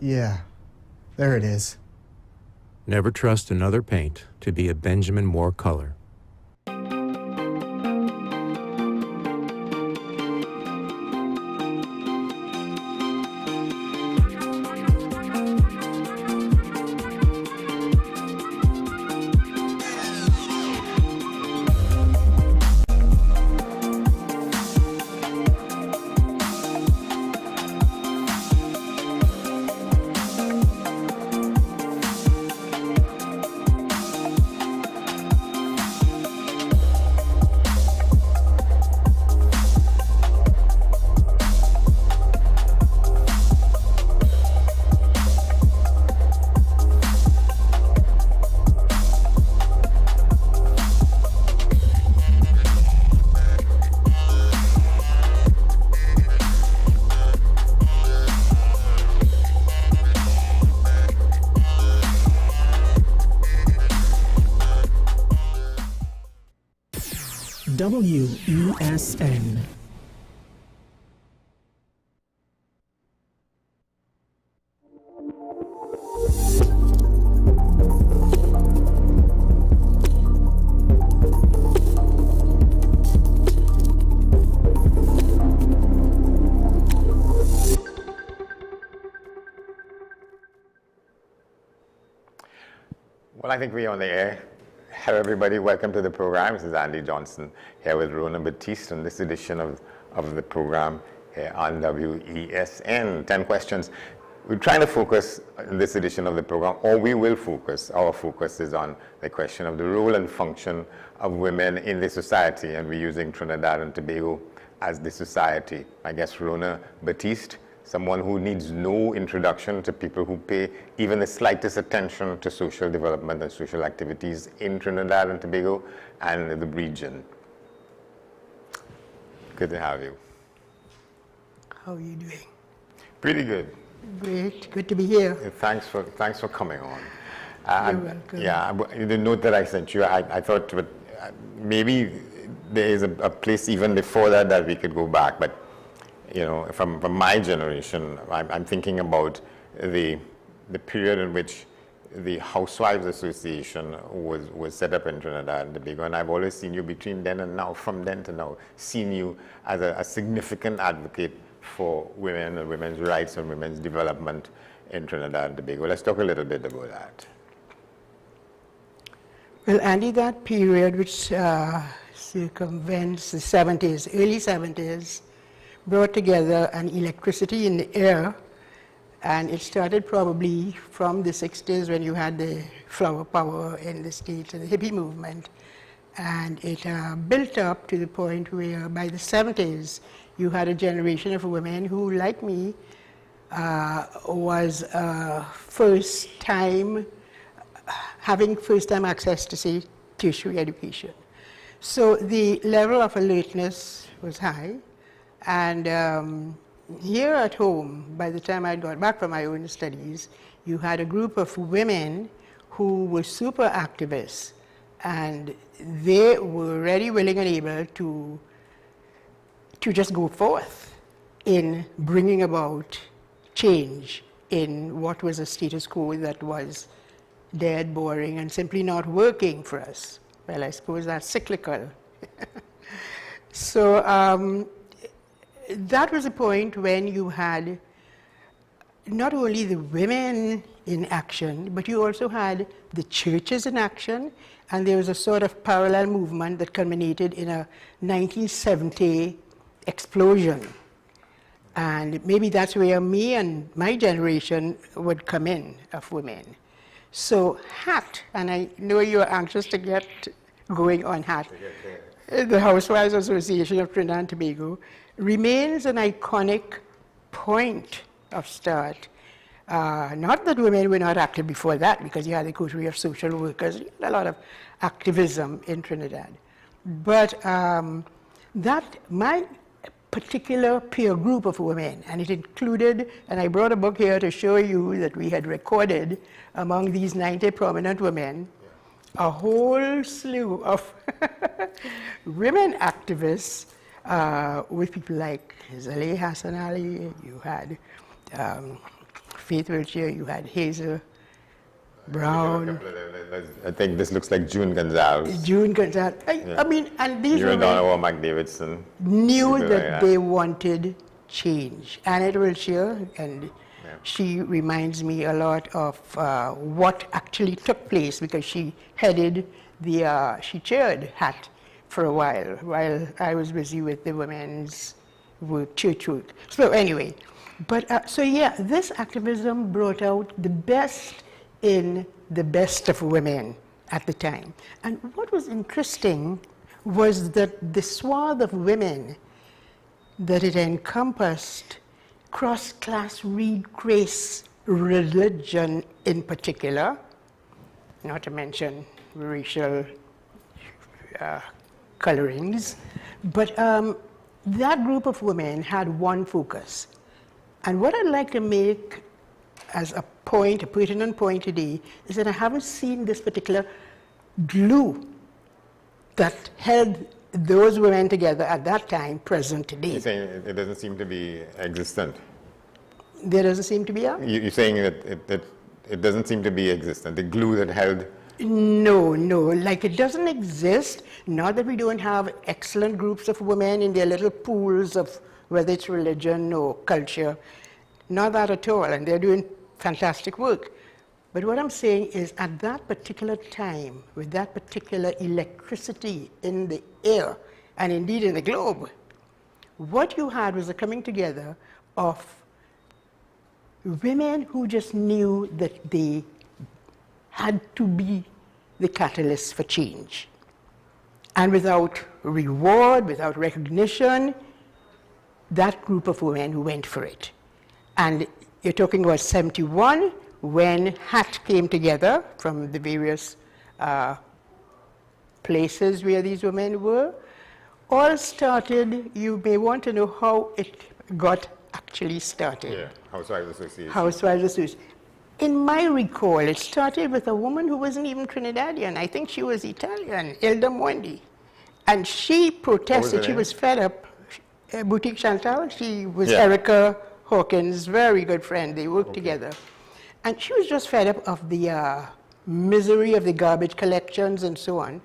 Yeah, there it is. Never trust another paint to be a Benjamin Moore color. WESN. Well, I think we're on the air. Hello, everybody. Welcome to the program. This is Andy Johnson here with Rona Batiste on this edition of the program here on WESN. 10 questions. We're trying to focus in this edition of the program, or we will focus. Our focus is on the question of the role and function of women in the society, and we're using Trinidad and Tobago as the society. I guess Rona Batiste, someone who needs no introduction to people who pay even the slightest attention to social development and social activities in Trinidad and Tobago and the region. Good to have you. How are you doing? Pretty good. Great. Good to be here. Thanks for coming on. You're welcome. Yeah, the note that I sent you, I thought maybe there is a place even before that we could go back, but you know, from my generation, I'm thinking about the period in which the Housewives Association was set up in Trinidad and Tobago, and I've always seen you between then and now, from then to now, seen you as a significant advocate for women and women's rights and women's development in Trinidad and Tobago. Let's talk a little bit about that. Well, Andy, that period which circumvents the 70s, early 70s, brought together an electricity in the air, and it started probably from the 60s when you had the flower power in the States and the hippie movement, and it built up to the point where by the 70s you had a generation of women who, like me, was having first-time access to, say, tertiary education. So the level of alertness was high. And here at home, by the time I got back from my own studies, you had a group of women who were super activists, and they were ready, willing, and able to just go forth in bringing about change in what was a status quo that was dead, boring, and simply not working for us. Well, I suppose that's cyclical. So, that was a point when you had not only the women in action, but you also had the churches in action, and there was a sort of parallel movement that culminated in a 1970 explosion. And maybe that's where me and my generation would come in, of women. So HAT, and I know you're anxious to get going on HAT, the Housewives Association of Trinidad and Tobago, remains an iconic point of start. Not that women were not active before that, because you had the coterie of social workers, you had a lot of activism in Trinidad. But that my particular peer group of women, and it included, and I brought a book here to show you that we had recorded among these 90 prominent women, a whole slew of women activists, with people like Zaleh Hassan Ali, you had Faith Wiltshire, you had Hazel Brown, I think this looks like June Gonzalez. June Gonzalez. I mean, and these You and Donna women Womack Davidson. knew People that like they wanted change. Annette Wiltshire, and she reminds me a lot of what actually took place, because she headed she chaired HAT for a while I was busy with the women's work, church work. So anyway, but so yeah, this activism brought out the best in the best of women at the time. And what was interesting was that the swath of women that it encompassed crossed class, race, religion in particular, not to mention racial colorings, but that group of women had one focus. And what I'd like to make as a point, a pertinent point today, is that I haven't seen this particular glue that held those women together at that time present today. You're saying it doesn't seem to be existent. There doesn't seem to be a? You're saying that it doesn't seem to be existent, the glue that held. No, like it doesn't exist. Not that we don't have excellent groups of women in their little pools of whether it's religion or culture. Not that at all, and they're doing fantastic work. But what I'm saying is at that particular time, with that particular electricity in the air, and indeed in the globe, what you had was a coming together of women who just knew that they had to be the catalyst for change. And without reward, without recognition, that group of women who went for it. And you're talking about 71, when HAT came together from the various places where these women were. All started, you may want to know how it got actually started. Yeah, Housewives Association. Housewives Association. In my recall, it started with a woman who wasn't even Trinidadian. I think she was Italian, Hilda Mondi. And she protested, she was fed up. Boutique Chantal, she was Erica Hawkins' very good friend. They worked together. And she was just fed up of the misery of the garbage collections and so on.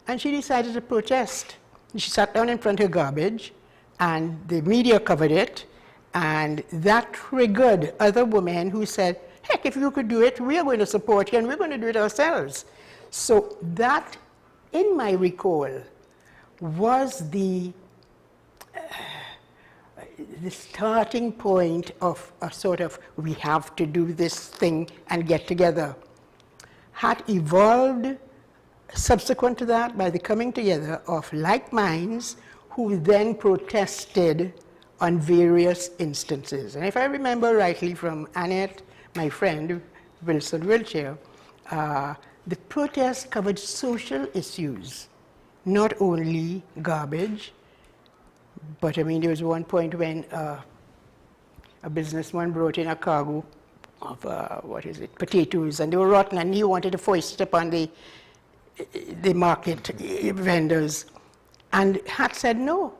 And she decided to protest. She sat down in front of her garbage, and the media covered it. And that triggered other women who said, heck, if you could do it, we are going to support you, and we're going to do it ourselves. So that, in my recall, was the starting point of a sort of, we have to do this thing and get together. Had evolved subsequent to that by the coming together of like minds who then protested on various instances. And if I remember rightly from Annette, my friend, Wilson Wiltshire, the protest covered social issues, not only garbage, but I mean, there was one point when a businessman brought in a cargo of, potatoes, and they were rotten, and he wanted to foist it upon the market vendors. And HAT said no.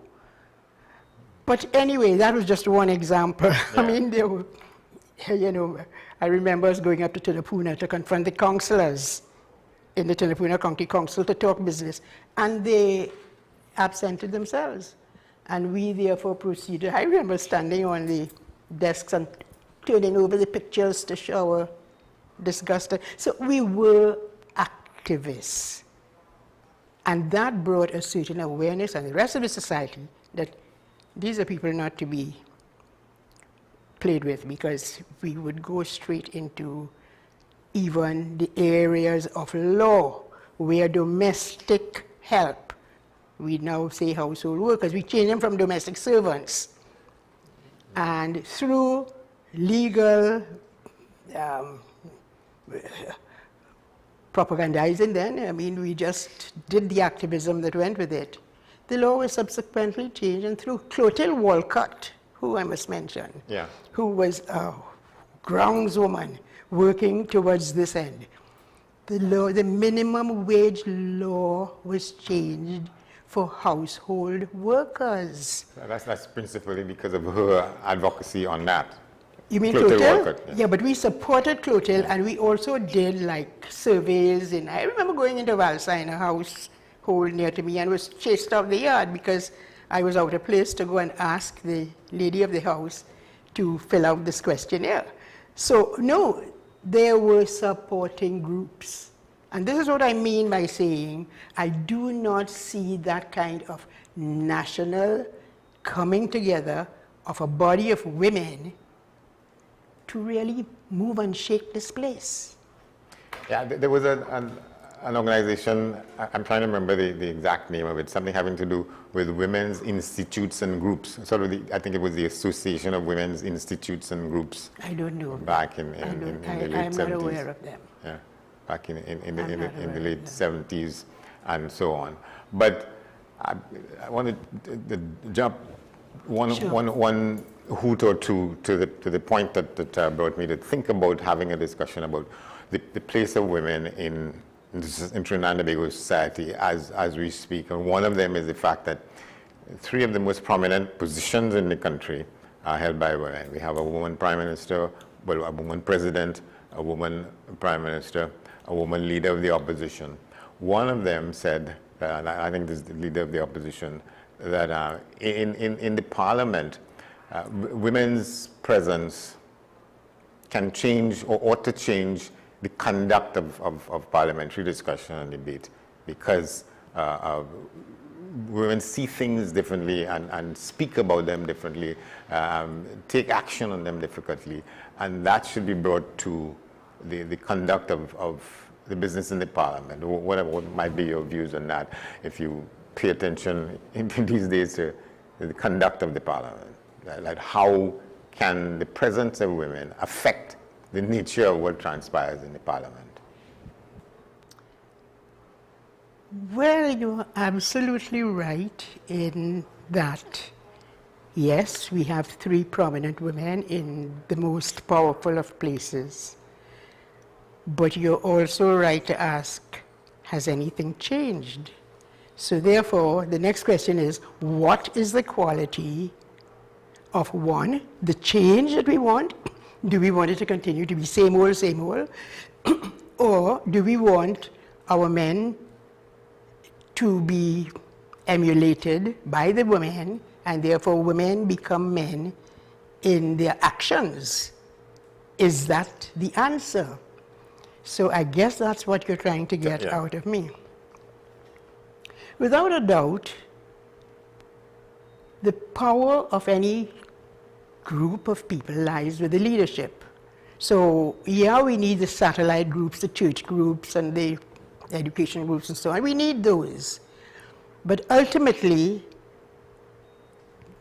But anyway, that was just one example. Yeah. I mean, there were, I remember us going up to Tunapuna to confront the councillors in the Tunapuna County Council to talk business, and they absented themselves. And we therefore proceeded. I remember standing on the desks and turning over the pictures to show our disgust. So we were activists. And that brought a certain awareness and the rest of the society that these are people not to be played with, because we would go straight into even the areas of law where domestic help, we now say household workers, we change them from domestic servants. And through legal propagandizing then, I mean, we just did the activism that went with it. The law was subsequently changed, and through Clotilde Walcott, who I must mention, who was a groundswoman working towards this end. The law, the minimum wage law was changed for household workers. That's principally because of her advocacy on that. You mean Clotilde Clotilde? Walcott, yeah. Yeah, but we supported Clotilde, and we also did like surveys. And I remember going into Valsa in a household near to me and was chased out the yard because I was out of place to go and ask the lady of the house to fill out this questionnaire. So no, there were supporting groups. And this is what I mean by saying I do not see that kind of national coming together of a body of women to really move and shake this place. Yeah, there was an organization, I'm trying to remember the exact name of it, something having to do with women's institutes and groups. Sort of I think it was the Association of Women's Institutes and Groups. I don't know. Back in the late 70s. I'm not aware of them. Yeah, back in the late 70s and so on. But I wanted to jump one hoot or two to the point that brought me to think about having a discussion about the place of women in Trinidad and Tobago society as we speak. And one of them is the fact that 3 of the most prominent positions in the country are held by women. We have a woman prime minister, well, a woman president, a woman prime minister, a woman leader of the opposition. One of them said, and I think this is the leader of the opposition, that in the parliament, women's presence can change or ought to change the conduct of parliamentary discussion and debate, because women see things differently and speak about them differently, take action on them differently, and that should be brought to the conduct of the business in the parliament. What might be your views on that, if you pay attention in these days to the conduct of the parliament? Like how can the presence of women affect the nature of what transpires in the parliament? Well, you're absolutely right in that, yes, we have 3 prominent women in the most powerful of places. But you're also right to ask, has anything changed? So therefore, the next question is, what is the quality of, 1, the change that we want? Do we want it to continue to be same old? Or do we want our men to be emulated by the women, and therefore women become men in their actions? Is that the answer? So I guess that's what you're trying to get out of me. Without a doubt, the power of any group of people lies with the leadership. So yeah, we need the satellite groups, the church groups, and the education groups and so on. We need those. But ultimately,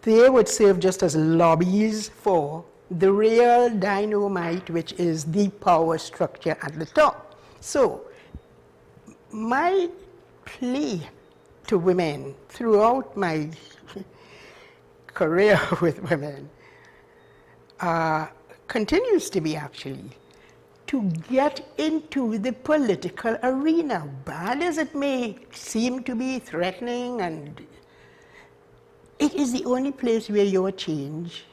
they would serve just as lobbies for the real dynamite, which is the power structure at the top. So my plea to women throughout my career with women continues to be actually to get into the political arena, bad as it may seem to be, threatening, and it is the only place where your change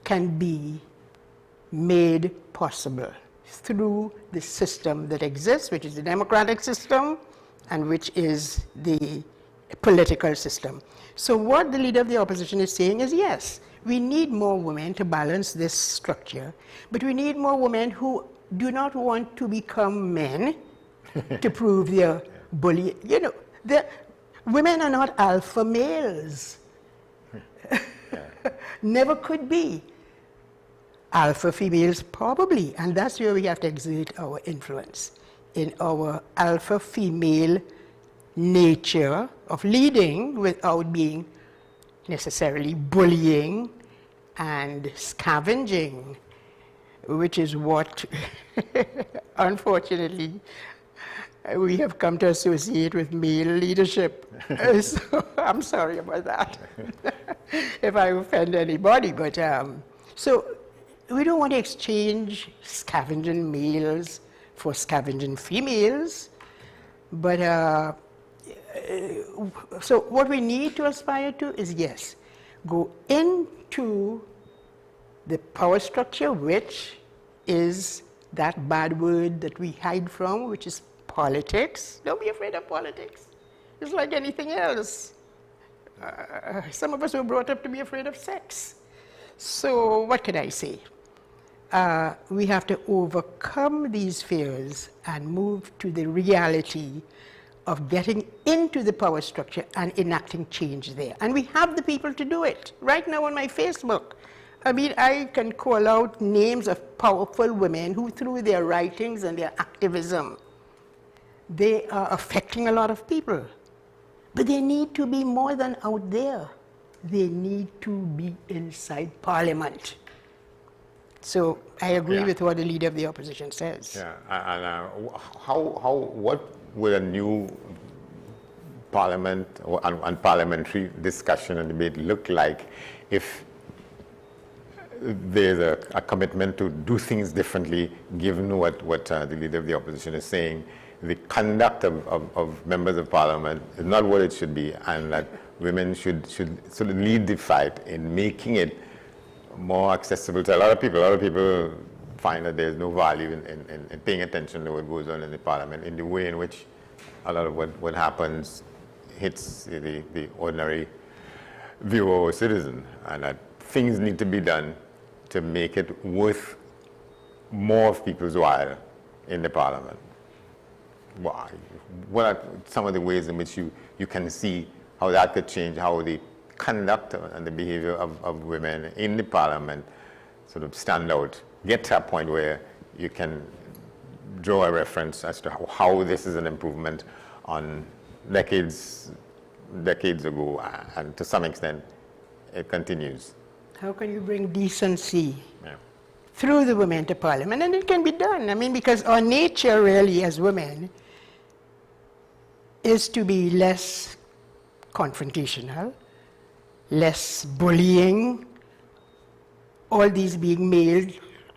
can be made possible through the system that exists, which is the democratic system and which is the political system. So what the leader of the opposition is saying is, yes, we need more women to balance this structure, but we need more women who do not want to become men to prove their bully. You know, women are not alpha males. Never could be. Alpha females probably, and that's where we have to exert our influence, in our alpha female nature of leading without being necessarily bullying and scavenging, which is what unfortunately we have come to associate with male leadership. So I'm sorry about that if I offend anybody, but so we don't want to exchange scavenging males for scavenging females, but so what we need to aspire to is, yes, go into the power structure, which is that bad word that we hide from, which is politics. Don't be afraid of politics. It's like anything else. Some of us were brought up to be afraid of sex. So what can I say? We have to overcome these fears and move to the reality of getting into the power structure and enacting change there. And we have the people to do it. Right now on my Facebook, I mean, I can call out names of powerful women who, through their writings and their activism, they are affecting a lot of people. But they need to be more than out there. They need to be inside Parliament. So I agree with what the Leader of the Opposition says. Yeah, and what would a new Parliament and parliamentary discussion and debate look like if there's a commitment to do things differently, given what the Leader of the Opposition is saying? The conduct of members of Parliament is not what it should be, and that women should sort of lead the fight in making it more accessible to a lot of people. A lot of people find that there's no value in paying attention to what goes on in the Parliament, in the way in which a lot of what happens hits the ordinary viewer or citizen, and that things need to be done to make it worth more of people's while in the Parliament. What are some of the ways in which you can see how that could change, how the conduct and the behavior of women in the Parliament sort of stand out, get to a point where you can draw a reference as to how this is an improvement on decades ago, and to some extent it continues? How can you bring decency through the women to Parliament? And it can be done. I mean, because our nature really as women is to be less confrontational, less bullying, all these being male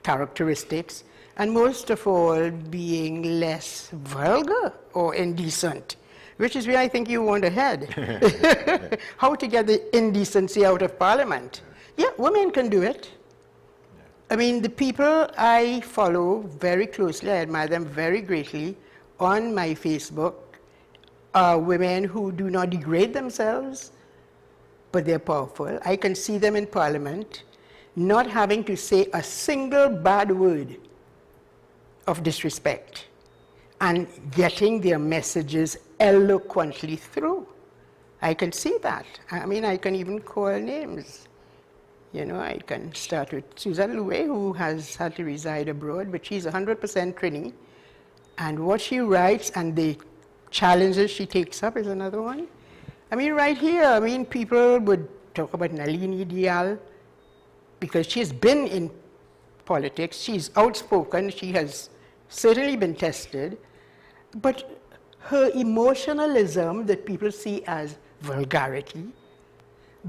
characteristics, and most of all being less vulgar or indecent, which is where I think you want to head. How to get the indecency out of Parliament. Yeah, women can do it. I mean, the people I follow very closely, I admire them very greatly on my Facebook, are women who do not degrade themselves, but they're powerful. I can see them in Parliament not having to say a single bad word of disrespect and getting their messages eloquently through. I can see that. I mean, I can even call names. You know, I can start with Susan Louis, who has had to reside abroad, but she's 100% Trini. And what she writes and the challenges she takes up is another one. I mean, right here, I mean, people would talk about Nalini Dial because she's been in politics. She's outspoken. She has certainly been tested. But her emotionalism that people see as vulgarity,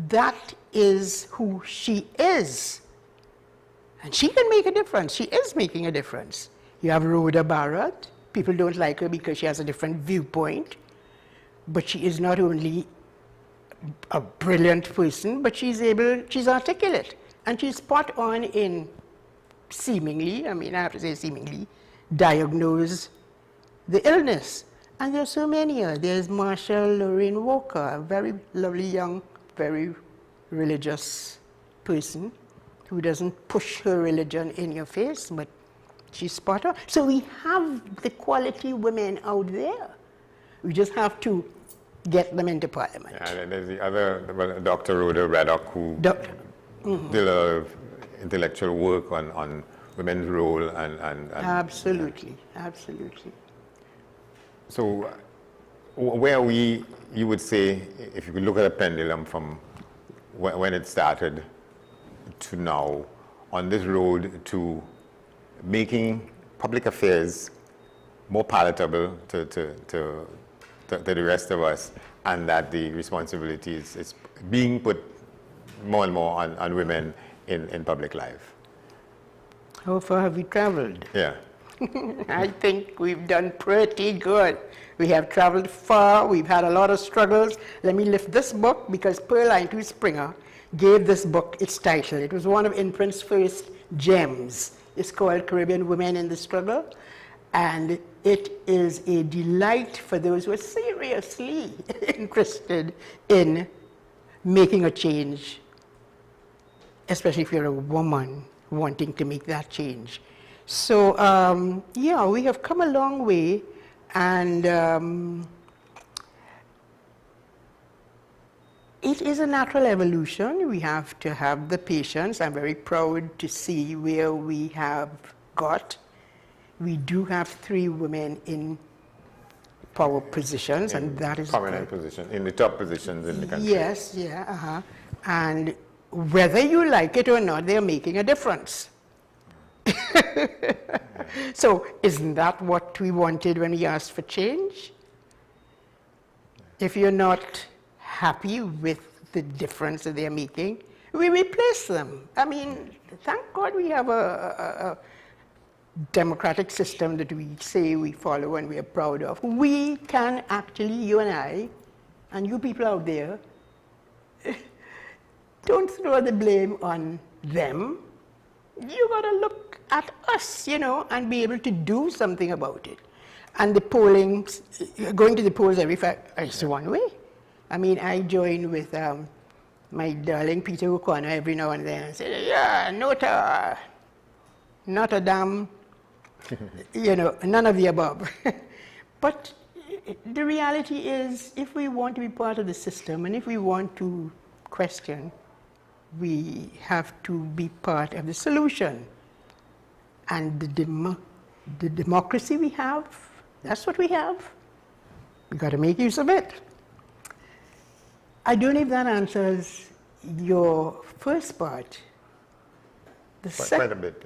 that is who she is. And she can make a difference. She is making a difference. You have Rhoda Barrett. People don't like her because she has a different viewpoint. But she is not only a brilliant person, but she's articulate. And she's spot on in seemingly, I mean, I have to say seemingly, diagnose the illness. And there's so many. There's Marshall Lorraine Walker, a very lovely young, very religious person who doesn't push her religion in your face, but she's spot on. So we have the quality women out there. We just have to get them into Parliament. Yeah, and there's the other, well, Dr. Rhoda Reddock, who did a lot of intellectual work on women's role and absolutely, absolutely. So where we, you would say, if you could look at a pendulum from when it started to now, on this road to making public affairs more palatable to the rest of us, and that the responsibility is being put more and more on women in public life? How far have we traveled? Yeah. I think we've done pretty good. We have traveled far. We've had a lot of struggles. Let me lift this book because Pearline to Springer gave this book its title. It was one of Imprint's first gems. It's called Caribbean Women in the Struggle, and it is a delight for those who are seriously interested in making a change, especially if you're a woman wanting to make that change. So, yeah, we have come a long way, and it is a natural evolution. We have to have the patience. I'm very proud to see where we have got. We do have 3 women in power positions, and that is prominent good. position, in the top positions in the country. Yes, yeah, and whether you like it or not, they're making a difference. So isn't that what we wanted when we asked for change? If you're not happy with the difference that they're making, we replace them. I mean, thank God we have a democratic system that we say we follow and we are proud of. We can actually, you and I, and you people out there, don't throw the blame on them. You got to look at us, you know, and be able to do something about it. And the polling, going to the polls every 5, it's one way. I mean, I join with my darling Peter O'Connor every now and then and say, yeah, not a damn, you know, none of the above. But the reality is, if we want to be part of the system and if we want to question, we have to be part of the solution. And the democracy we have, that's what we have. We got to make use of it. I don't know if that answers your first part. Quite a bit.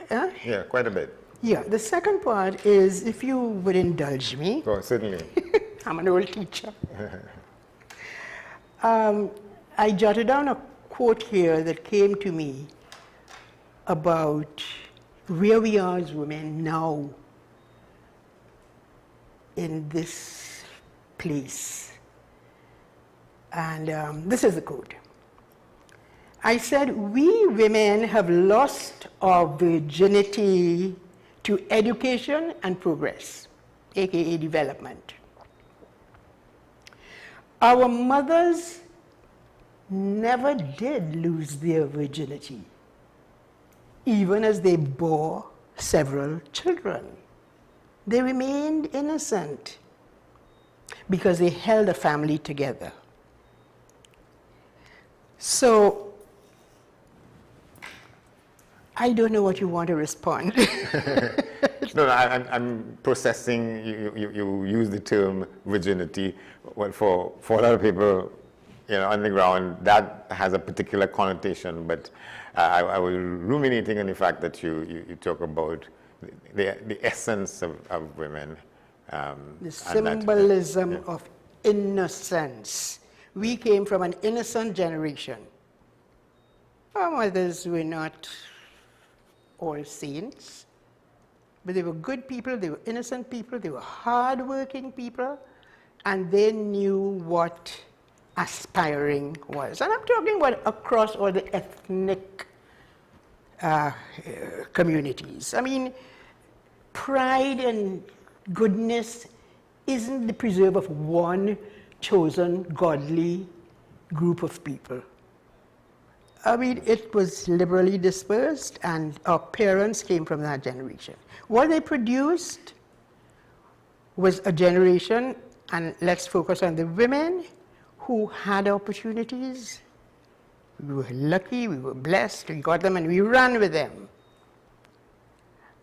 Yeah, quite a bit. Yeah, the second part is, if you would indulge me. Oh, certainly. I'm an old teacher. I jotted down a quote here that came to me about where we are as women now in this place. And this is the quote. I said, we women have lost our virginity to education and progress, aka development. Our mothers never did lose their virginity, even as they bore several children. They remained innocent because they held a family together. So, I don't know what you want to respond. No, I'm processing, you use the term virginity. Well, for a lot of people, you know, on the ground, that has a particular connotation, but I was ruminating on the fact that you talk about the essence of women. The symbolism of innocence. We came from an innocent generation. Our mothers were not all saints, but they were good people, they were innocent people, they were hardworking people, and they knew what aspiring was. And I'm talking about across all the ethnic communities. I mean, pride and goodness isn't the preserve of one chosen godly group of people. I mean, it was liberally dispersed, and our parents came from that generation. What they produced was a generation, and let's focus on the women who had opportunities. We were lucky, we were blessed, we got them and we ran with them.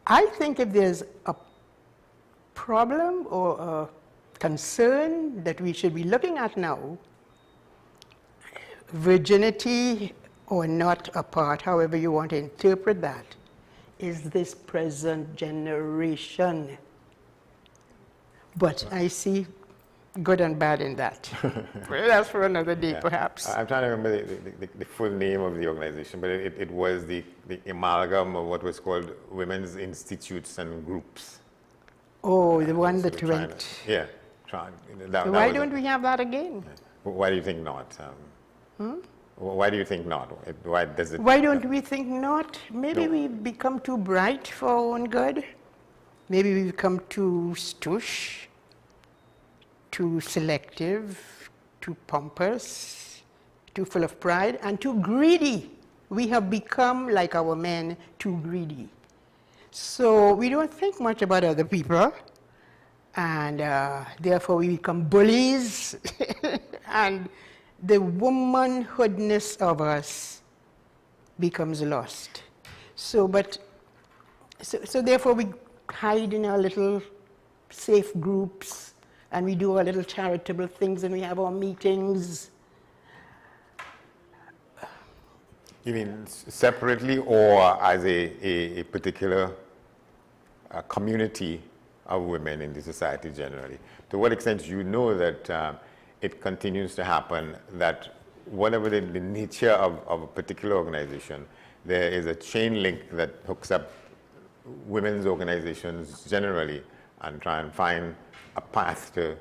I think if there's a problem or a concern that we should be looking at now, virginity or not apart, however you want to interpret that, is this present generation. But I see good and bad in that. Well, that's for another day, perhaps. I'm trying to remember the full name of the organization, but it was the amalgam of what was called Women's Institutes and Groups. Oh, the one So that we're trying went. to- yeah, trying. Why don't we have that again? Why do you think not? Why do you think not? Why does it? Why don't we think not? Maybe No. we become too bright for our own good. Maybe we become too stoush, too selective, too pompous, too full of pride, and too greedy. We have become, like our men, too greedy. So we don't think much about other people, and therefore we become bullies, and the womanhoodness of us becomes lost. So therefore we hide in our little safe groups, and we do our little charitable things, and we have our meetings. You mean separately or as a particular community of women in the society generally? To what extent do you know that it continues to happen, that whatever the nature of a particular organization, there is a chain link that hooks up women's organizations generally and try and find a path to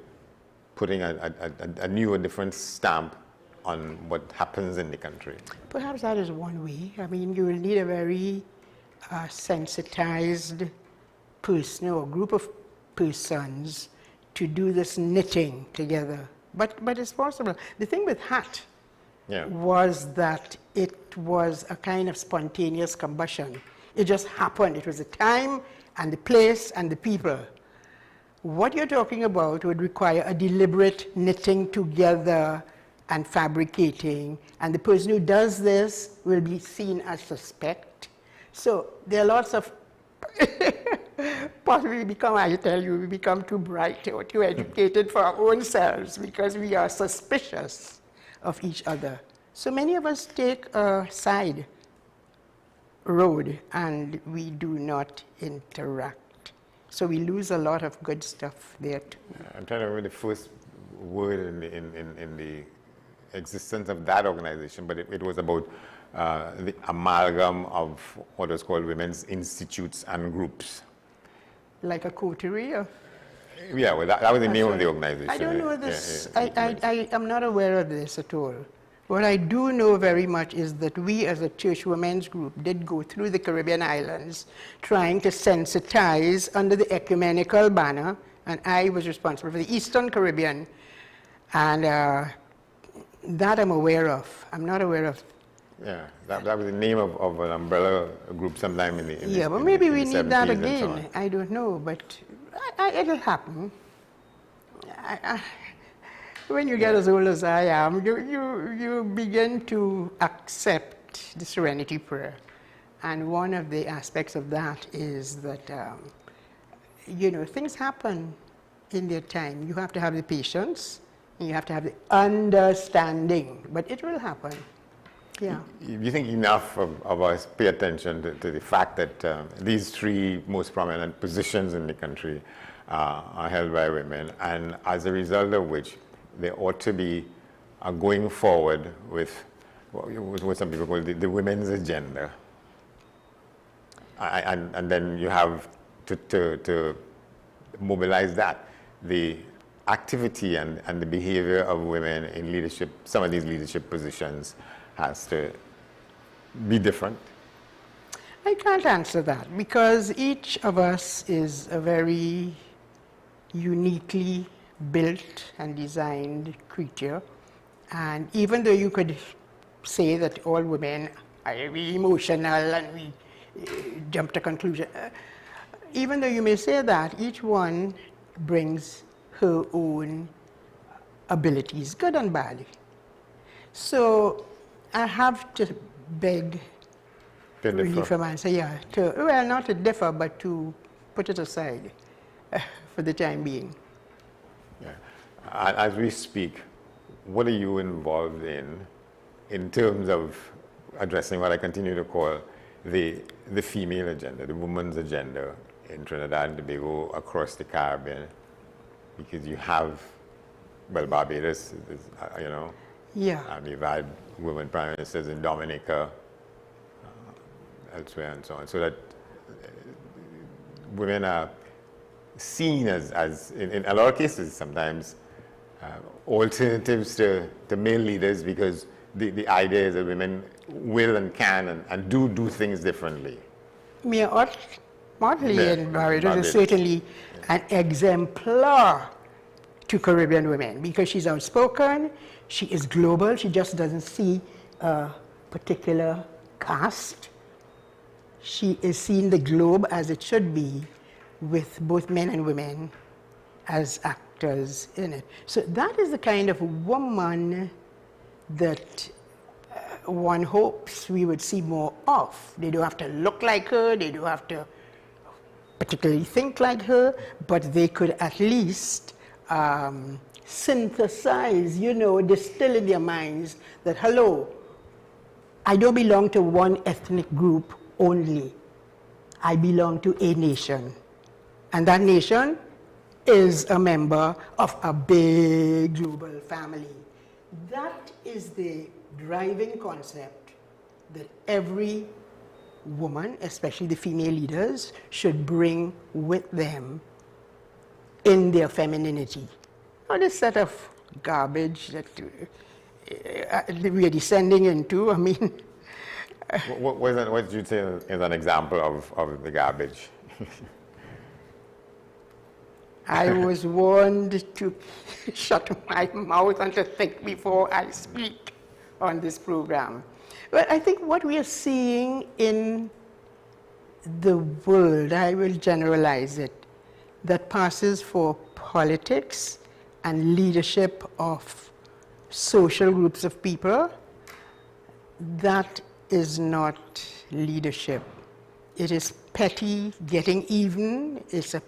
putting a new or different stamp on what happens in the country? Perhaps that is one way. I mean, you will need a very sensitized person or group of persons to do this knitting together. But it's possible. The thing with HAT was that it was a kind of spontaneous combustion. It just happened. It was the time and the place and the people. What you're talking about would require a deliberate knitting together and fabricating, and the person who does this will be seen as suspect. So there are lots of possibly I tell you, we become too bright or too educated for our own selves because we are suspicious of each other. So many of us take a side road and we do not interact. So we lose a lot of good stuff there too. I'm trying to remember the first word in the existence of that organization, but it was about the amalgam of what was called women's institutes and groups. Like a coterie of... Yeah, well, that was the name of the organization. I don't know this. I am not aware of this at all. What I do know very much is that we as a church women's group did go through the Caribbean islands trying to sensitize under the ecumenical banner, and I was responsible for the Eastern Caribbean, and that I'm aware of. I'm not aware of. Yeah, that was the name of an umbrella group sometime in the but maybe we need that 70s and so again. on. I don't know, but it'll happen. When you get as old as I am, you begin to accept the serenity prayer. And one of the aspects of that is that, things happen in their time. You have to have the patience, and you have to have the understanding, but it will happen. Yeah. You think enough of us pay attention to the fact that these three most prominent positions in the country are held by women, and as a result of which there ought to be going forward with what some people call the women's agenda. And then you have to mobilize that. The activity and the behavior of women in leadership, some of these leadership positions, has to be different. I can't answer that because each of us is a very uniquely built and designed creature, and even though you could say that all women are very emotional and we jump to conclusion, even though you may say that, each one brings her own abilities, good and bad. So I have to beg really from answer, not to differ, but to put it aside for the time being. Yeah. As we speak, what are you involved in terms of addressing what I continue to call the female agenda, the woman's agenda in Trinidad and Tobago, across the Caribbean? Because you have, Barbados, Yeah. You've had women prime ministers in Dominica, elsewhere and so on. So that women are seen as in a lot of cases, sometimes alternatives to male leaders because the idea is that women will and can and do things differently. Mia Motley Yeah, in Barbados is Barbados. certainly an exemplar to Caribbean women because she's outspoken, she is global, she just doesn't see a particular caste. She is seeing the globe as it should be, with both men and women as actors in it. So that is the kind of woman that one hopes we would see more of. They don't have to look like her, they don't have to particularly think like her, but they could at least synthesize, distill in their minds that, hello, I don't belong to one ethnic group only. I belong to a nation. And that nation is a member of a big global family. That is the driving concept that every woman, especially the female leaders, should bring with them in their femininity. Not this set of garbage that we are descending into. I mean, What did you say is an example of the garbage? I was warned to shut my mouth and to think before I speak on this program. But I think what we are seeing in the world, I will generalize it, that passes for politics and leadership of social groups of people, that is not leadership. It is petty, getting even, it's a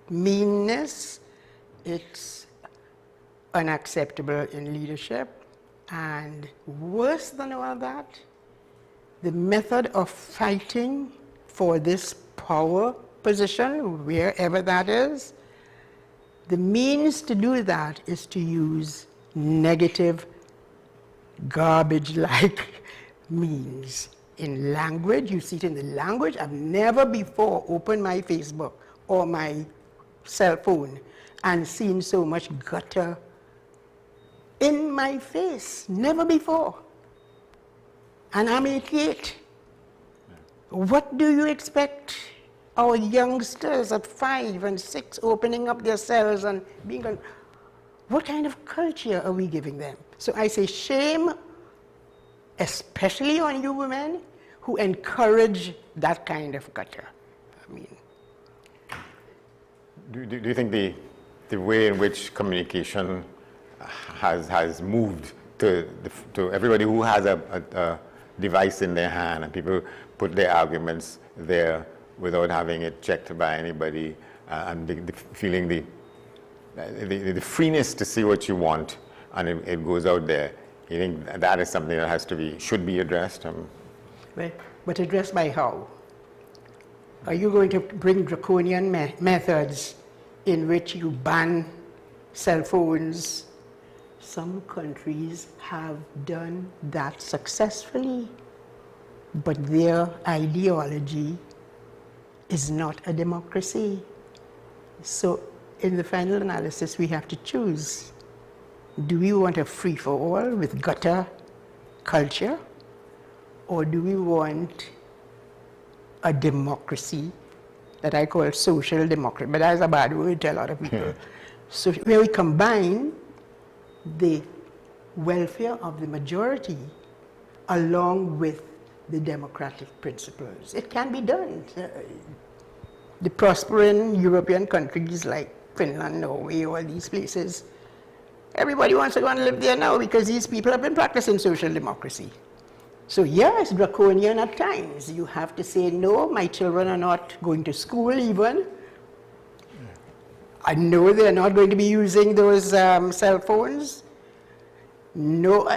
meanness, it's unacceptable in leadership. And worse than all that, the method of fighting for this power position, wherever that is, the means to do that is to use negative, garbage-like means. In language, you see it in the language. I've never before opened my Facebook or my cell phone and seen so much gutter in my face, never before. And I'm 88. What do you expect our youngsters at 5 and 6 opening up their cells and being on? What kind of culture are we giving them? So I say shame, especially on you women who encourage that kind of gutter. I mean, Do you think the way in which communication has moved to everybody who has a device in their hand and people put their arguments there without having it checked by anybody and feeling the freeness to see what you want and it goes out there? You think that is something that should be addressed? But addressed by how? Are you going to bring draconian methods in which you ban cell phones? Some countries have done that successfully, but their ideology is not a democracy. So in the final analysis, we have to choose. Do we want a free-for-all with gutter culture, or do we want a democracy that I call social democracy, but that's a bad word to a lot of people. So where we combine the welfare of the majority along with the democratic principles. It can be done. The prospering European countries like Finland, Norway, all these places, everybody wants to go and live there now because these people have been practicing social democracy. So yes, draconian at times. You have to say, no, my children are not going to school even. I know they're not going to be using those cell phones. No,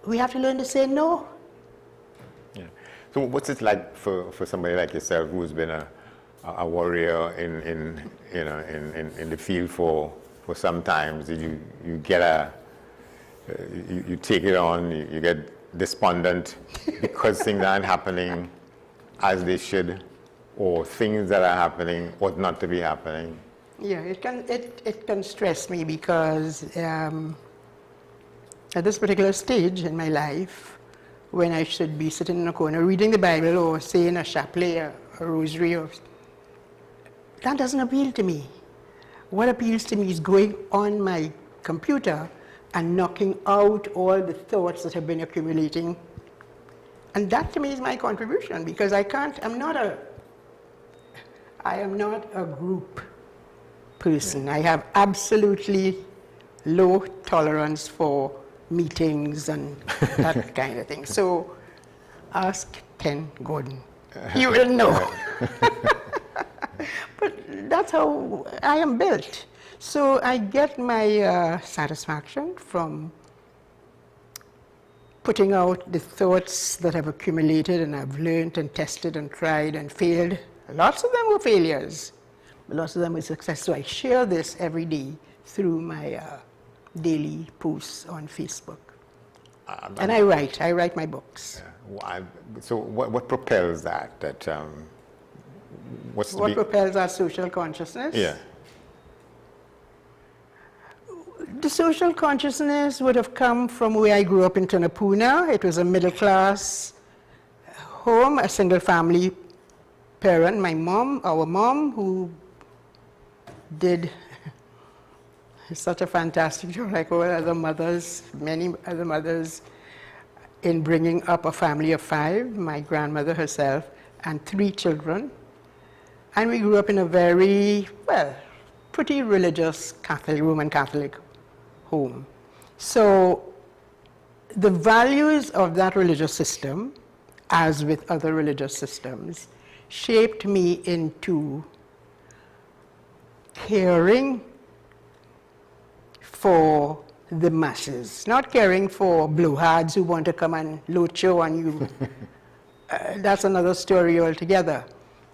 we have to learn to say no. Yeah. So what's it like for somebody like yourself who's been a warrior in the field for some time? You get you take it on, you get despondent because things aren't happening as they should, or things that are happening ought not to be happening. Yeah, it can stress me because at this particular stage in my life, when I should be sitting in a corner reading the Bible or saying a chaplet, a rosary, that doesn't appeal to me. What appeals to me is going on my computer and knocking out all the thoughts that have been accumulating. And that to me is my contribution, because I am not a group person. I have absolutely low tolerance for meetings and that kind of thing. So ask Ken Gordon. You will know. But that's how I am built. So I get my satisfaction from putting out the thoughts that have accumulated and I've learned and tested and tried and failed. Lots of them were failures. Lots of them were success. So I share this every day through my daily posts on Facebook. And I write my books. Yeah. So what propels that? What propels our social consciousness? Yeah. The social consciousness would have come from where I grew up in Tunapuna. It was a middle-class home, a single-family parent. My mom, our mom, who did such a fantastic job, like all other mothers, many other mothers, in bringing up a family of 5, my grandmother herself, and 3 children. And we grew up in a very, pretty religious Roman Catholic home. So the values of that religious system, as with other religious systems, shaped me into caring for the masses, not caring for blowhards who want to come and locho on you. That's another story altogether.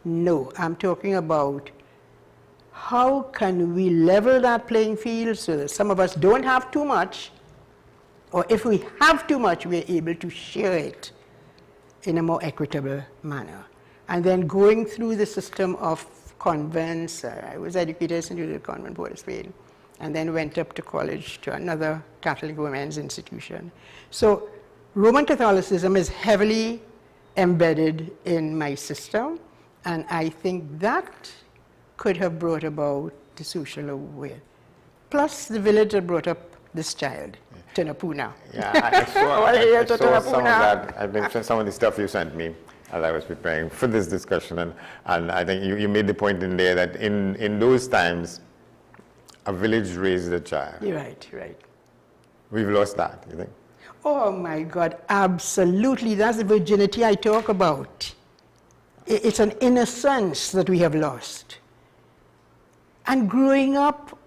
No, I'm talking about how can we level that playing field so that some of us don't have too much, or if we have too much, we're able to share it in a more equitable manner. And then going through the system of convents, I was educated in the convent Board of Spain, and then went up to college to another Catholic women's institution. So Roman Catholicism is heavily embedded in my system, and I think that could have brought about the social awareness. Plus the village that brought up this child, Tunapuna. Yeah, I saw some of that. I've been some of the stuff you sent me as I was preparing for this discussion, and I think you made the point in there that in those times, a village raised a child. You're right. We've lost that, you think? Oh my God, absolutely. That's the virginity I talk about. It's an innocence that we have lost. And growing up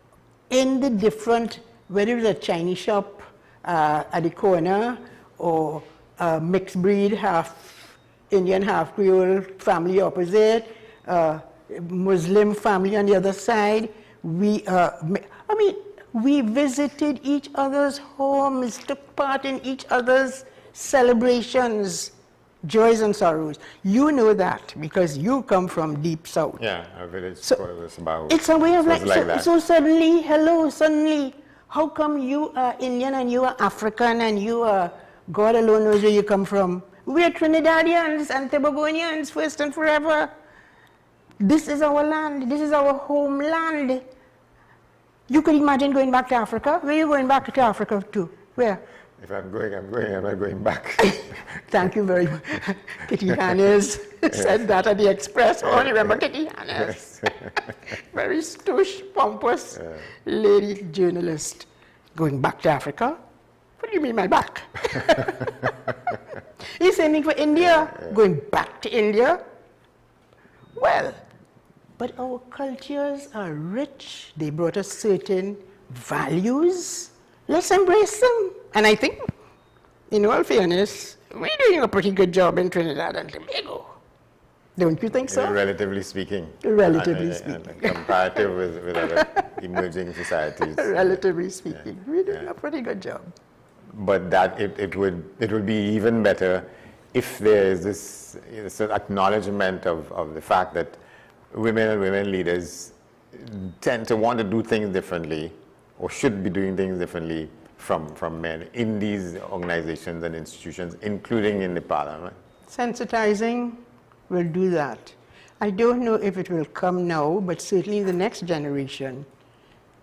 in the different, whether it's a Chinese shop at the corner, or a mixed breed, half Indian, half Creole family opposite, Muslim family on the other side, we visited each other's homes, took part in each other's celebrations, joys and sorrows. You know that because you come from deep south. Yeah, our village was about. It's a way of life. Like so suddenly, how come you are Indian and you are African and you are, God alone knows where you come from. We are Trinidadians and Tobagonians first and forever. This is our land. This is our homeland. You could imagine going back to Africa. Where are you going back to Africa to? Where? If I'm going, I'm not going back. Thank you very much. Kitty Hannes said that at the Express. Oh, remember Kitty Hannes? Very stoush, pompous lady journalist. Going back to Africa? What do you mean by back? He's sending for India, going back to India. Well, but our cultures are rich. They brought us certain values. Let's embrace them. And I think, in all fairness, we're doing a pretty good job in Trinidad and Tobago. Don't you think so? Relatively speaking. Relatively speaking. Comparative with other emerging societies. Relatively speaking. We're doing a pretty good job. But that it would be even better if there is this acknowledgement of the fact that women and women leaders tend to want to do things differently, or should be doing things differently, from men in these organizations and institutions, including in the parliament? Sensitizing will do that. I don't know if it will come now, but certainly in the next generation,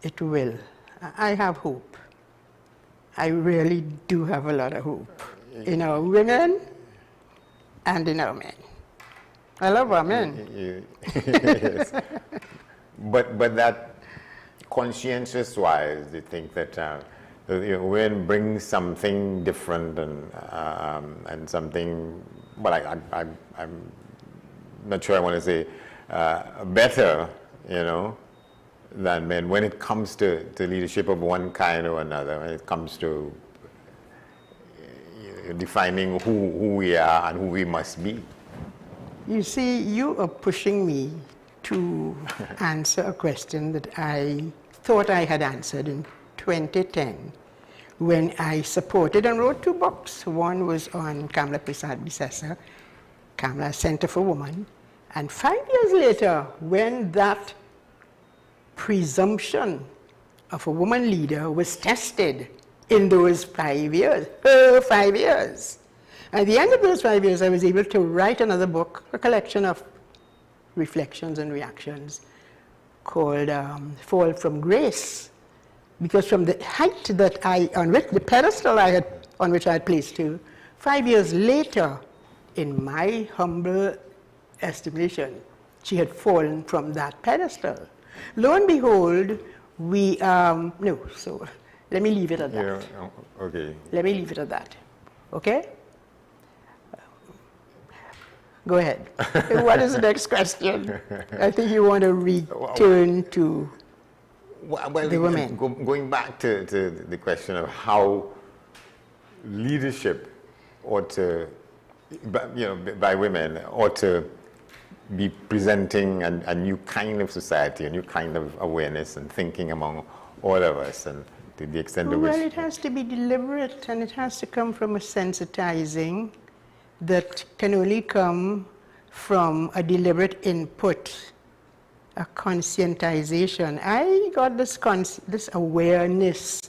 it will. I have hope. I really do have a lot of hope in our women and in our men. I love our men. Yes. But that conscientious-wise, you think that women bring something different and something, well, I'm not sure I want to say better, than men when it comes to leadership of one kind or another, when it comes to defining who we are and who we must be. You see, you are pushing me to answer a question that I thought I had answered in 2010 when I supported and wrote 2 books. One was on Kamala Prasad Bisesa, Kamala Center for Women, and 5 years later, when that presumption of a woman leader was tested in those 5 years, 5 years. At the end of those 5 years, I was able to write another book, a collection of reflections and reactions called Fall from Grace. Because from the height that the pedestal on which I had placed her, 5 years later, in my humble estimation, she had fallen from that pedestal. Lo and behold, so let me leave it at that. Yeah, okay. Let me leave it at that. Okay? Go ahead. What is the next question? I think you want to return to the women. Going back to the question of how leadership ought to, by women, ought to be presenting a new kind of society, a new kind of awareness and thinking among all of us, and to the extent of which... Well, it has to be deliberate, and it has to come from a sensitizing that can only come from a deliberate input, a conscientization. I got this awareness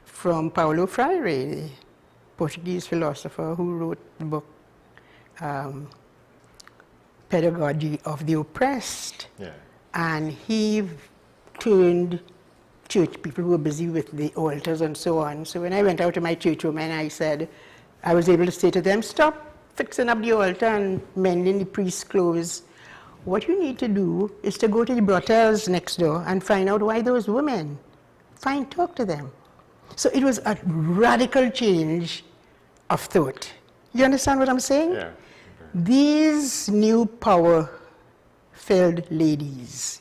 from Paulo Freire, the Portuguese philosopher who wrote the book Pedagogy of the Oppressed. Yeah. And he turned church people who were busy with the altars and so on. So when I went out to my church women, I was able to say to them, stop fixing up the altar and mending the priest's clothes. What you need to do is to go to the brothels next door and find out why those women. Talk to them. So it was a radical change of thought. You understand what I'm saying? Yeah. These new power-filled ladies,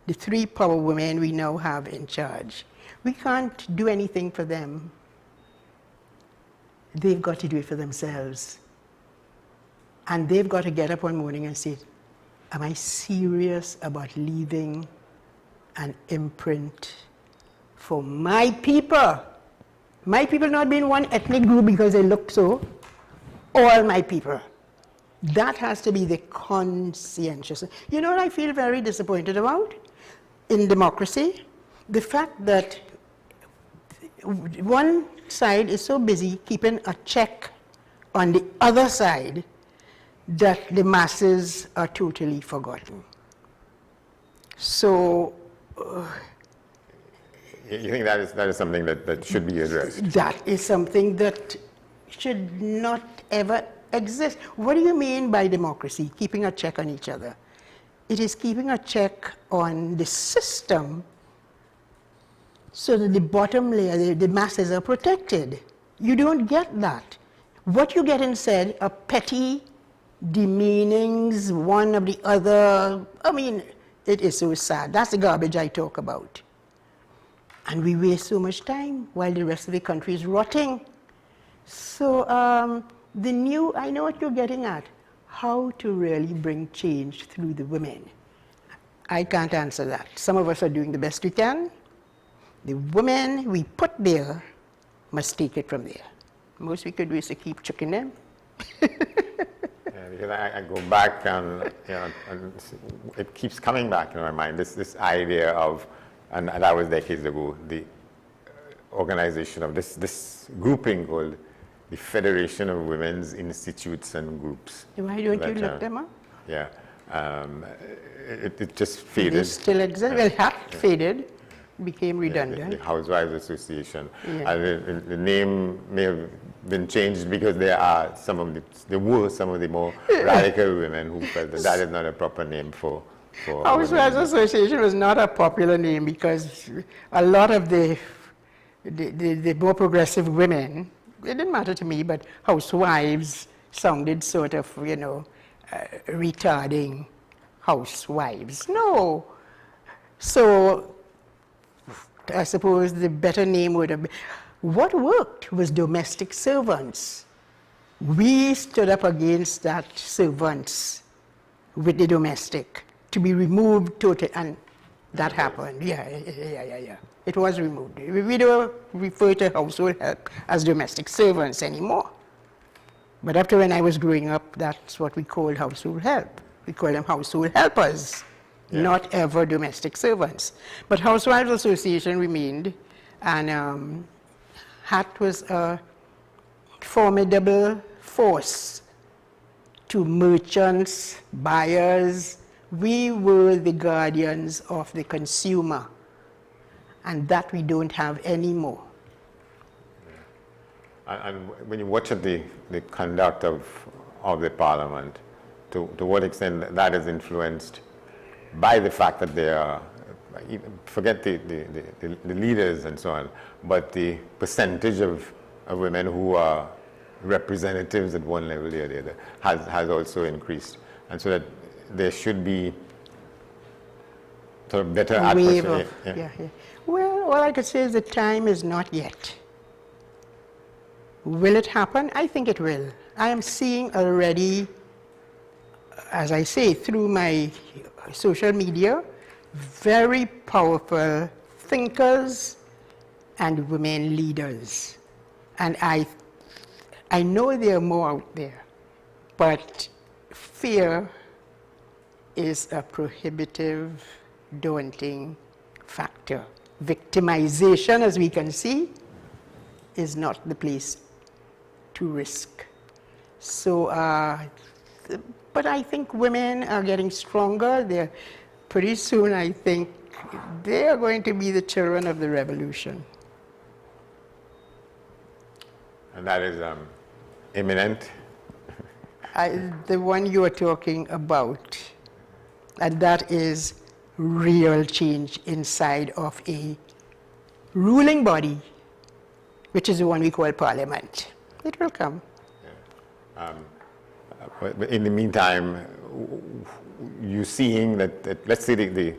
the 3 power women we now have in charge, we can't do anything for them. They've got to do it for themselves. And they've got to get up one morning and say, am I serious about leaving an imprint for my people? My people not being one ethnic group because they look so. All my people. That has to be the conscientious. You know what I feel very disappointed about in democracy? The fact that one side is so busy keeping a check on the other side that the masses are totally forgotten. So you think that is something that should be addressed? That is something that should not ever exist. What do you mean by democracy? Keeping a check on each other. It is keeping a check on the system so that the bottom layer, the masses are protected. You don't get that. What you get instead are petty demeanings, one of the other. I mean, it is so sad. That's the garbage I talk about. And we waste so much time while the rest of the country is rotting. So I know what you're getting at, how to really bring change through the women. I can't answer that. Some of us are doing the best we can. The women we put there must take it from there. Most we could do is to keep chucking them. Yeah, because I go back and it keeps coming back in my mind, this idea of, and that was decades ago, organization of this grouping called the Federation of Women's Institutes and Groups. Why don't you that, look them up? Yeah, it just They faded. still exist. Well, had faded, became redundant. The Housewives Association. Yeah. And the name may have been changed because there were some of the more radical women who felt that that is not a proper name for Housewives Association was not a popular name because a lot of the more progressive women, it didn't matter to me, but housewives sounded sort of, retarding housewives. No. So I suppose the better name would have been, what worked was domestic servants. We stood up against that servants with the domestic to be removed totally, and that happened. Yeah. It was removed. We don't refer to household help as domestic servants anymore. But after when I was growing up, that's what we called household help. We call them household helpers, not ever domestic servants. But Housewives Association remained, and HAT was a formidable force to merchants, buyers. We were the guardians of the consumer, and that we don't have anymore. And when you watch the conduct of the parliament, to what extent that is influenced by the fact that they are, forget the leaders and so on, but the percentage of women who are representatives at one level or the other has also increased. And so that there should be sort of better atmosphere. Well, all I could say is the time is not yet. Will it happen? I think it will. I am seeing already, as I say, through my social media, very powerful thinkers and women leaders. And I know there are more out there, but fear is a prohibitive, daunting factor. Victimization, as we can see, is not the place to risk. So, but I think women are getting stronger. Pretty soon, I think, they are going to be the children of the revolution. And that is imminent? The one you are talking about, and that is real change inside of a ruling body, which is the one we call Parliament. It will come. But in the meantime, you seeing that let's say the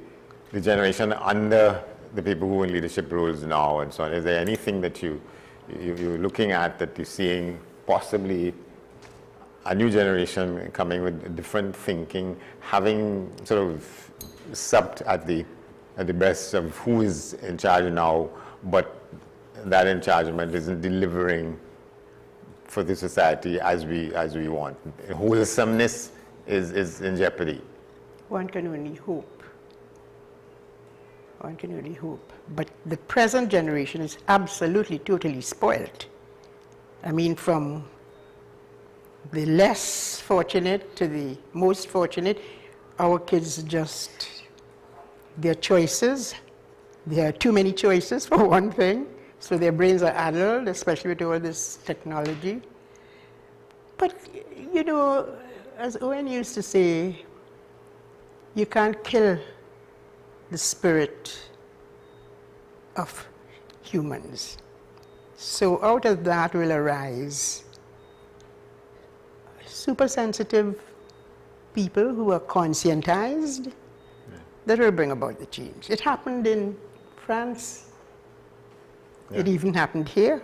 generation under the people who are in leadership roles now and so on, is there anything that you're looking at that you're seeing possibly a new generation coming with different thinking, having sort of supped at the breast of who is in charge now, but that in chargement isn't delivering for the society as we want. Wholesomeness is in jeopardy. One can only hope. One can only hope. But the present generation is absolutely, totally spoiled. I mean, from the less fortunate to the most fortunate, our kids just, their choices, there are too many choices for one thing, so their brains are addled, especially with all this technology. But, as Owen used to say, you can't kill the spirit of humans. So out of that will arise super sensitive people who are conscientized that will bring about the change. It happened in France. Yeah. It even happened here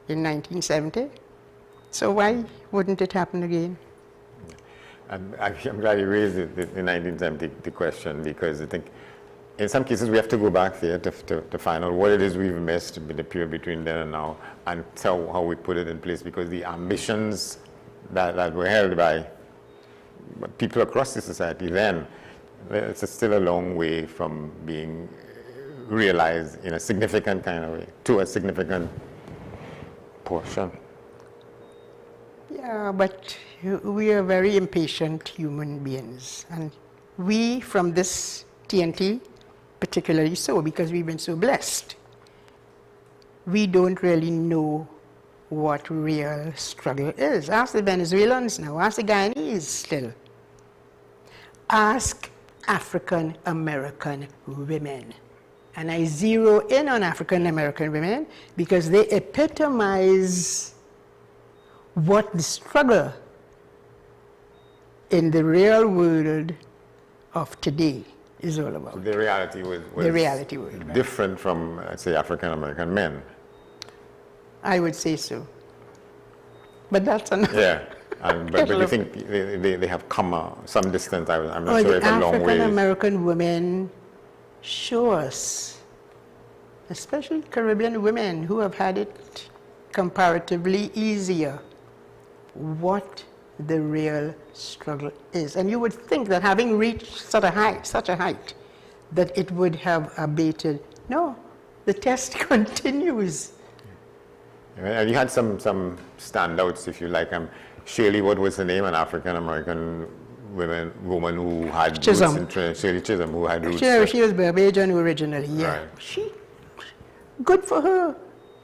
in 1970. So why wouldn't it happen again? I'm glad you raised the 1970 question, because I think in some cases we have to go back there to find out what it is we've missed in the period between then and now, and tell how we put it in place, because the ambitions that were held by people across the society then, it's still a long way from being realized in a significant kind of way, to a significant portion. Yeah, but we are very impatient human beings. And we, from this TNT, particularly so, because we've been so blessed, we don't really know what real struggle is. Ask the Venezuelans now, ask the Guyanese still. Ask African American women. And I zero in on African American women because they epitomize what the struggle in the real world of today is all about. The reality was right. different from, let's say, African American men. I would say so. But that's another. Yeah, but you think they have come some distance? I'm not sure if a long African way. American women show us, especially Caribbean women who have had it comparatively easier, what the real struggle is. And you would think that having reached such a height, that it would have abated. No, the test continues. And you had some standouts, if you like. Shirley, what was her name? An African American woman who had Chisholm. roots in Shirley Chisholm, who had roots. She was Barbadian originally, yeah. Right. Good for her.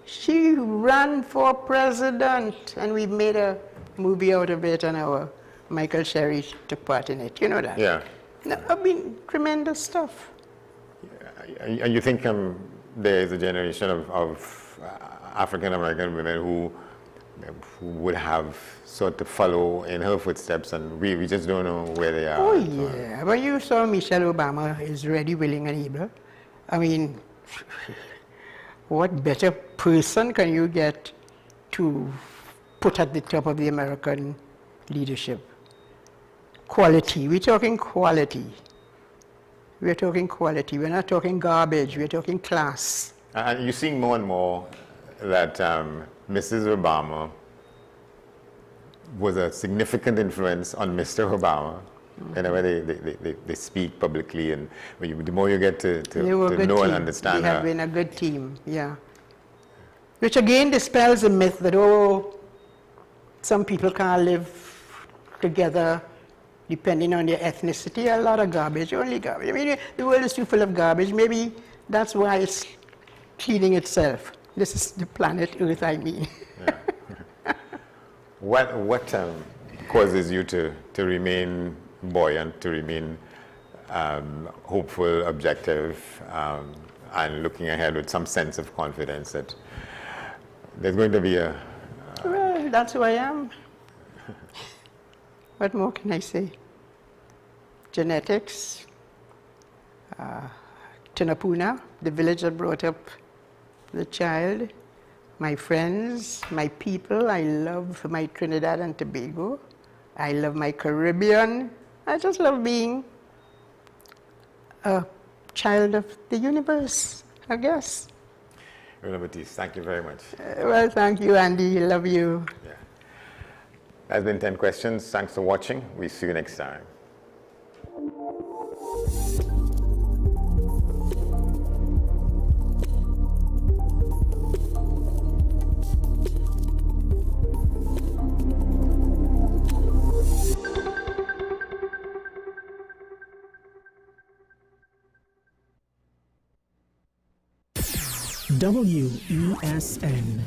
She ran for president, and we made a movie out of it, and our Michael Sherry took part in it. You know that? Yeah. No, I mean, tremendous stuff. And you think there is a generation of African American women who would have sort of follow in her footsteps, and we just don't know where they are. Oh yeah, but you saw Michelle Obama is ready, willing, and able. I mean, what better person can you get to put at the top of the American leadership? Quality. We're talking quality. We're talking quality. We're not talking garbage. We're talking class. And you're seeing more and more that Mrs. Obama was a significant influence on Mr. Obama. Whenever they speak publicly, and the more you get to know and understand They have been a good team, yeah. Which again dispels the myth that, some people can't live together depending on their ethnicity. A lot of garbage, only garbage. I mean, the world is too full of garbage. Maybe that's why it's cleaning itself. This is the planet Earth, I mean. Yeah. What causes you to remain buoyant, to remain hopeful, objective, and looking ahead with some sense of confidence that there's going to be a... Well, that's who I am. What more can I say? Genetics, Tunapuna, the village that brought up the child, my friends, my people. I love my Trinidad and Tobago. I love my Caribbean. I just love being a child of the universe, I guess. Baptiste, thank you very much. Well, thank you, Andy. Love you. Yeah. That's been 10 questions. Thanks for watching. We'll see you next time. WESN